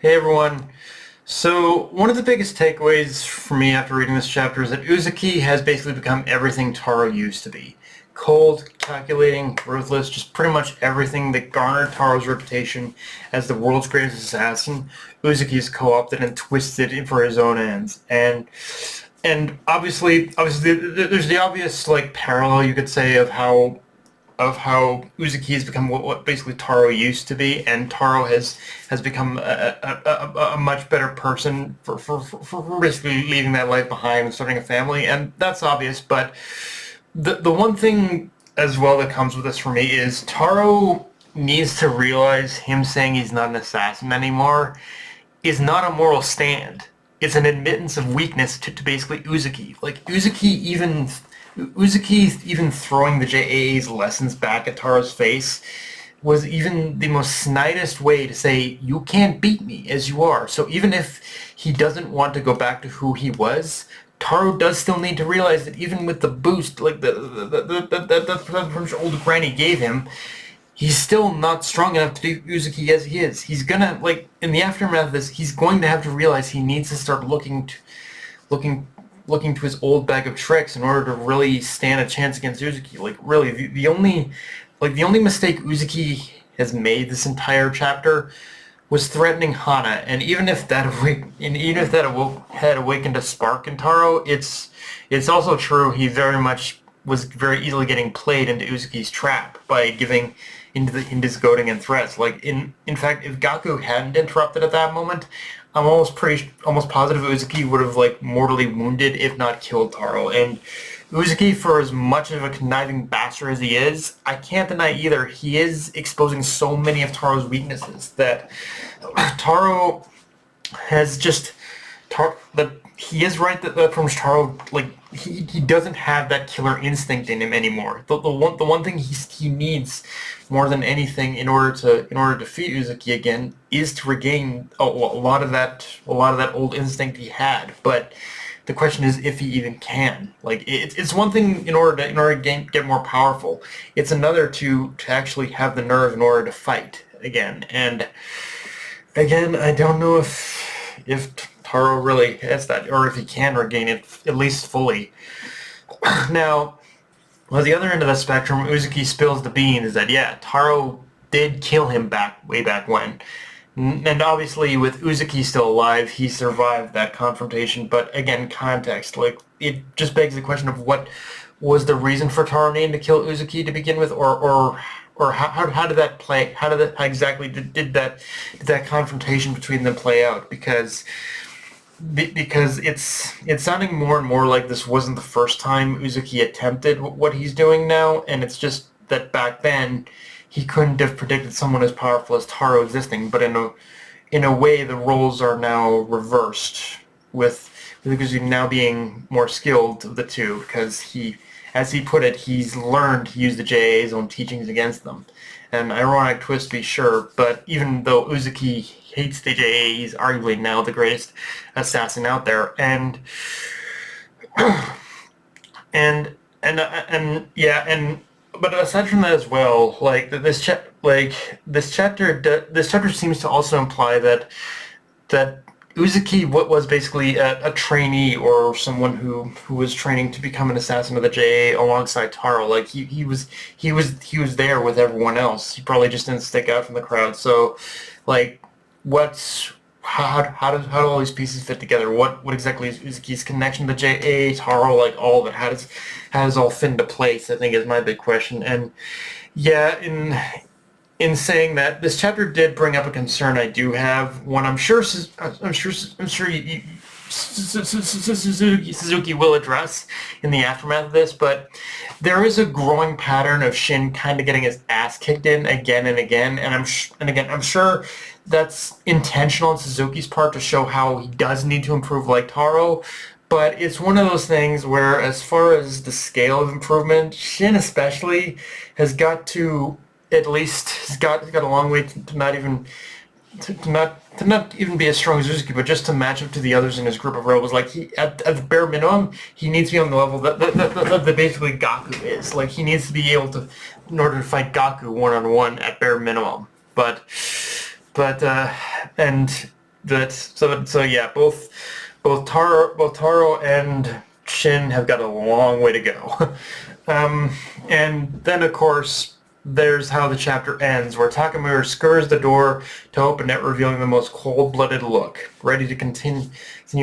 Hey everyone. So one of the biggest takeaways for me after reading this chapter is that Uzuki has basically become everything Taro used to be. Cold, calculating, ruthless, just pretty much everything that garnered Taro's reputation as the world's greatest assassin, Uzuki's co-opted and twisted it for his own ends. And obviously, there's the obvious parallel you could say of how Uzuki has become what basically Taro used to be, and Taro has become a much better person for basically leaving that life behind and starting a family, and that's obvious. But the one thing as well that comes with this for me is Taro needs to realize him saying he's not an assassin anymore is not a moral stand. It's an admittance of weakness to basically Uzuki. Uzuki even throwing the JAA's lessons back at Taro's face was even the most snidest way to say, you can't beat me as you are. So even if he doesn't want to go back to who he was, Taro does still need to realize that even with the boost, like the old granny gave him, he's still not strong enough to do Uzuki as he is. He's gonna, in the aftermath of this, he's going to have to realize he needs to start looking looking to his old bag of tricks in order to really stand a chance against Uzuki. Really, the only mistake Uzuki has made this entire chapter was threatening Hana, and had awakened a spark in Taro, it's also true he very much was very easily getting played into Uzuki's trap by giving into his goading and threats. In fact, if Gaku hadn't interrupted at that moment, I'm almost positive Uzuki would have mortally wounded, if not killed, Taro. And Uzuki, for as much of a conniving bastard as he is, I can't deny either, he is exposing so many of Taro's weaknesses that Taro has just that he is right that from Taro, he doesn't have that killer instinct in him anymore. The one thing he needs more than anything in order to defeat Uzuki again is to regain a lot of that old instinct he had. But the question is if he even can. It's one thing in order to get more powerful. It's another to actually have the nerve in order to fight again. And again, I don't know if Taro really has that, or if he can regain it at least fully. Now, on the other end of the spectrum, Uzuki spills the beans that, yeah, Taro did kill him way back when. And obviously, with Uzuki still alive, he survived that confrontation. But again, context, it just begs the question of what was the reason for Taro needing to kill Uzuki to begin with, or how did that play? How exactly did that confrontation between them play out? Because it's sounding more and more like this wasn't the first time Uzuki attempted what he's doing now, and it's just that back then he couldn't have predicted someone as powerful as Taro existing. But in a way, the roles are now reversed, with Uzuki now being more skilled of the two, because as he put it, he's learned to use the JA's own teachings against them. An ironic twist, to be sure, but even though Uzuki hates the JA, he's arguably now the greatest assassin out there. But aside from that as well, this chapter seems to also imply that Uzuki was basically a trainee, or someone who was training to become an assassin of the JA alongside Taro. He was there with everyone else. He probably just didn't stick out from the crowd. So, how do all these pieces fit together? What exactly is Uzuki's connection to JA, Taro, all of it? How does it all fit into place? I think is my big question. And yeah, in saying that, this chapter did bring up a concern I do have. One I'm sure Suzuki will address in the aftermath of this, but there is a growing pattern of Shin kind of getting his ass kicked in again and again, and I'm sure that's intentional on Suzuki's part to show how he does need to improve like Taro. But it's one of those things where, as far as the scale of improvement, Shin especially has got to at least has got a long way to not even be as strong as Uzuki, but just to match up to the others in his group of rebels. At the bare minimum, he needs to be on the level that basically Gaku is. He needs to be able to, in order to fight Gaku one-on-one at bare minimum. But So yeah, both Taro and Shin have got a long way to go. um, and then of course there's how the chapter ends, where Takamura scurs the door to open it, revealing the most cold-blooded look, ready to continue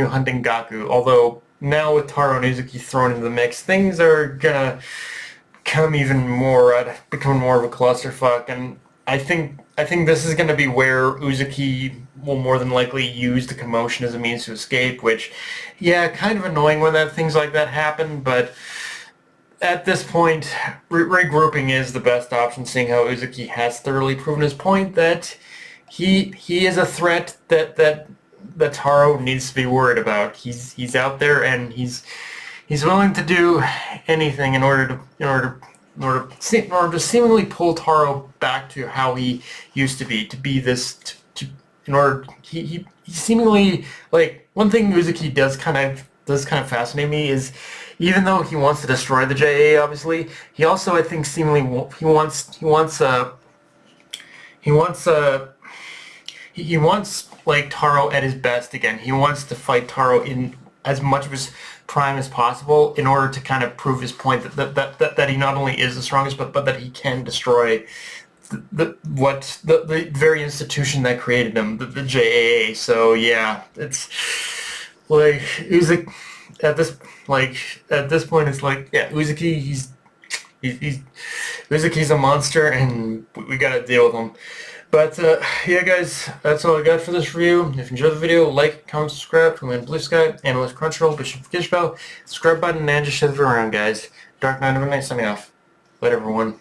hunting Gaku. Although now with Taro and Uzuki thrown into the mix, things are gonna become more of a clusterfuck, and I think this is going to be where Uzuki will more than likely use the commotion as a means to escape, which, yeah, kind of annoying when things like that happen, but at this point, regrouping is the best option, seeing how Uzuki has thoroughly proven his point that he is a threat that Taro needs to be worried about. He's out there, and he's willing to do anything in order to seemingly pull Taro back to how he used to be this in order he seemingly, like, one thing Uzuki does kind of fascinate me is, even though he wants to destroy the JA, obviously, he also, I think, seemingly he wants he wants, like, Taro at his best again. He wants to fight Taro in as much of his prime as possible in order to kind of prove his point that he not only is the strongest, but that he can destroy the very institution that created him, the JAA. So yeah, it's like Uzuki at this point it's like, yeah, Uzuki, he's Uzuki's a monster, and we gotta deal with him. But yeah, guys, that's all I got for this review. If you enjoyed the video, like, comment, subscribe to Blue Sky, and with Crunchyroll, be sure to hit the bell, subscribe button, and just share it around, guys. Dark Knight of a Night signing off. Later, everyone.